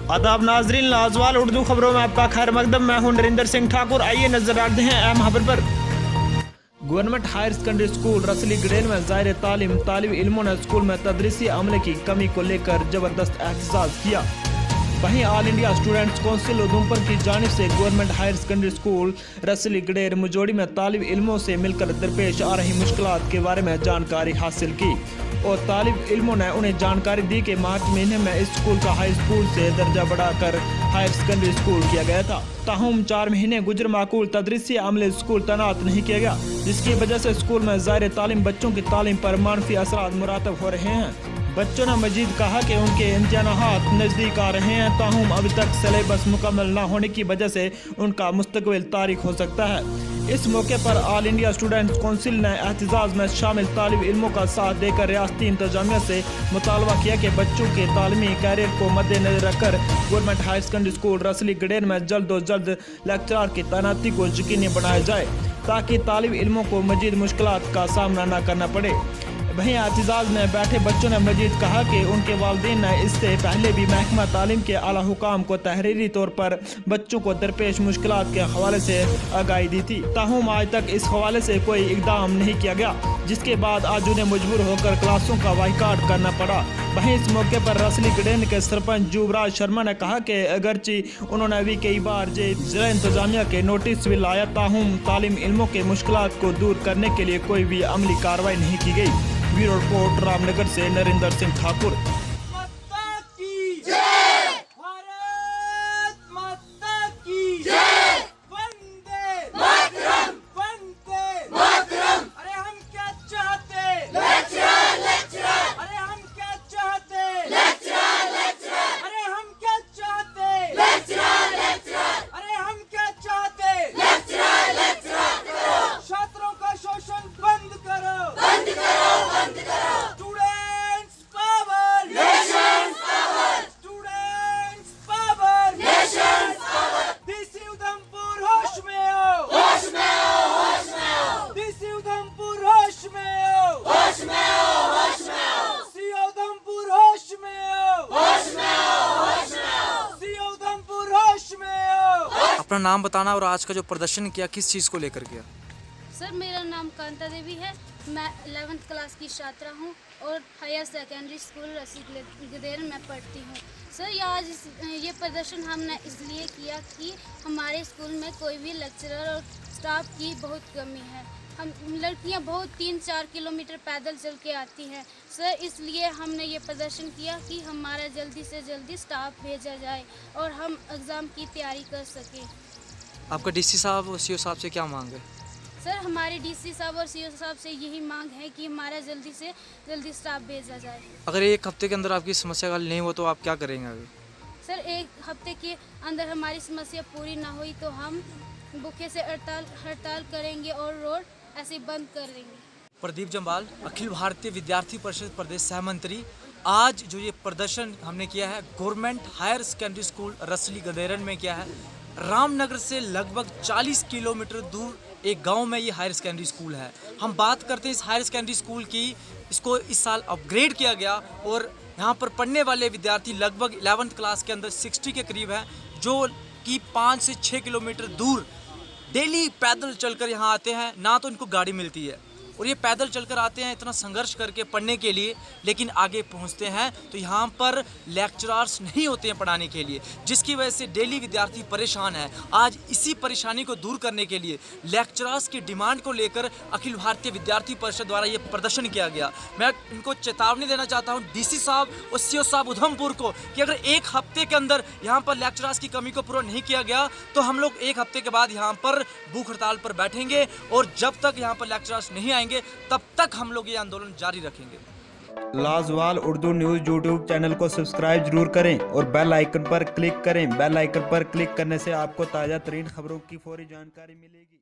आदाब नाजरीन, लाजवाल उर्दू खबरों में आपका खैर मकदम। मैं हूं नरिंदर सिंह ठाकुर। आइए नजर डालते हैं अहम खबर पर। गवर्नमेंट हायर सेकेंडरी स्कूल रसली गडेर में ज़ाहिर तालीम तालिब इल्मों ने स्कूल में तदरीसी अमले की कमी को लेकर जबरदस्त एहतजाज किया। वहीं all India students council Udhampur की जानिब से गवर्नमेंट हायर सेकेंडरी स्कूल रसली गडेर मुजोड़ी में तालिब इल्मों से मिलकर दरपेश आ रही मुश्किलात के बारे में जानकारी हासिल की और तालिब इल्मों ने उन्हें जानकारी दी कि मार्च महीने में इस स्कूल का हाई स्कूल से दर्जा बढ़ाकर हायर सेकेंडरी स्कूल किया गया था। ताहम 4 महीने गुजर माकूल तदरीसी अमले स्कूल तैनात नहीं किया गया, जिसकी वजह से स्कूल में ज़ाहिर तालीम बच्चों की तालीम पर मानफी असरात मुरातब हो रहे हैं। बच्चों ने मजीद कहा कि उनके इम्तिहानात नज़दीक आ रहे हैं, ताहम अभी तक सिलेबस मुकम्मल न होने की वजह से उनका मुस्तकबिल तारीख हो सकता है। इस मौके पर ऑल इंडिया स्टूडेंट्स काउंसिल ने एहतजाज में शामिल तालिब इल्मों का साथ देकर रियासती इंतजामिया से मुतालबा किया कि बच्चों के तालीमी कैरियर को मद्देनजर रखकर गवर्नमेंट हायर सेकेंडरी स्कूल रसली गडेर में जल्द अज जल्द लेक्चरार की तैनाती को यकीनी बनाया जाए ताकि तालिब इल्मों को मजीद मुश्किलात का सामना न करना पड़े। वहीं एहतजाज में बैठे बच्चों ने मजीद कहा कि उनके वालिदैन ने इससे पहले भी महकमा तालीम के आला हुकाम को तहरीरी तौर पर बच्चों को दरपेश मुश्किलात के हवाले से आगाही दी थी, ताहम आज तक इस हवाले से कोई इकदाम नहीं किया गया, जिसके बाद आज उन्हें मजबूर होकर क्लासों का बाइकाट करना पड़ा। वहीं इस मौके पर रसली गडेर के सरपंच युवराज शर्मा ने कहा कि अगरचे उन्होंने भी कई बार जिला इंतजामिया के नोटिस भी लाया, ताहम तालीम इल्मों के मुश्किलात को दूर करने के लिए कोई भी अमली कार्रवाई नहीं की गई। ब्यूरो रिपोर्ट रामनगर से नरिंदर सिंह ठाकुर। अपना नाम बताना और आज का जो प्रदर्शन किया किस चीज़ को लेकर किया? सर, मेरा नाम कांता देवी है। मैं 11th क्लास की छात्रा हूं और हायर सेकेंडरी स्कूल रसली गडेर में पढ़ती हूं। सर, आज ये प्रदर्शन हमने इसलिए किया कि हमारे स्कूल में कोई भी लेक्चरर और स्टाफ की बहुत कमी है। हम लड़कियां बहुत 3-4 किलोमीटर पैदल चल के आती हैं। सर, इसलिए हमने ये प्रदर्शन किया कि हमारा जल्दी से जल्दी स्टाफ भेजा जाए और हम एग्ज़ाम की तैयारी कर सकें। आपका डीसी साहब और सीओ साहब से क्या मांग है? सर, हमारे डीसी साहब और सीओ साहब से यही मांग है कि हमारा जल्दी से जल्दी स्टाफ भेजा जाए। अगर एक हफ्ते के अंदर आपकी समस्या हल नहीं हो तो आप क्या करेंगे आगे? सर, एक हफ्ते के अंदर हमारी समस्या पूरी ना हुई तो हम भूखे से हड़ताल करेंगे और रोड ऐसे बंद कर देंगे। प्रदीप जम्बाल, अखिल भारतीय विद्यार्थी परिषद प्रदेश सह मंत्री। आज जो ये प्रदर्शन हमने किया है गवर्नमेंट हायर सेकेंडरी स्कूल रसली गडेर में किया है। रामनगर से लगभग 40 किलोमीटर दूर एक गांव में ये हायर सेकेंडरी स्कूल है। हम बात करते हैं इस हायर सेकेंडरी स्कूल की, इसको इस साल अपग्रेड किया गया और यहाँ पर पढ़ने वाले विद्यार्थी लगभग 11th क्लास के अंदर 60 के करीब हैं, जो कि 5 से 6 किलोमीटर दूर डेली पैदल चलकर यहाँ आते हैं। ना तो इनको गाड़ी मिलती है और ये पैदल चलकर आते हैं इतना संघर्ष करके पढ़ने के लिए, लेकिन आगे पहुँचते हैं तो यहाँ पर लेक्चरर्स नहीं होते हैं पढ़ाने के लिए, जिसकी वजह से डेली विद्यार्थी परेशान है। आज इसी परेशानी को दूर करने के लिए लेक्चरर्स की डिमांड को लेकर अखिल भारतीय विद्यार्थी परिषद द्वारा ये प्रदर्शन किया गया। मैं इनको चेतावनी देना चाहता हूँ डीसी साहब और सीओ साहब उधमपुर को कि अगर एक हफ्ते के अंदर यहाँ पर लेक्चरर्स की कमी को पूरा नहीं किया गया तो हम लोग एक हफ्ते के बाद यहाँ पर भूख हड़ताल पर बैठेंगे और जब तक यहाँ पर लेक्चरर्स नहीं आएंगे तब तक हम लोग ये आंदोलन जारी रखेंगे। लाजवाल उर्दू न्यूज़ यूट्यूब चैनल को सब्सक्राइब जरूर करें और बेल आइकन पर क्लिक करें। बेल आइकन पर क्लिक करने से आपको ताज़ा तरीन खबरों की फौरी जानकारी मिलेगी।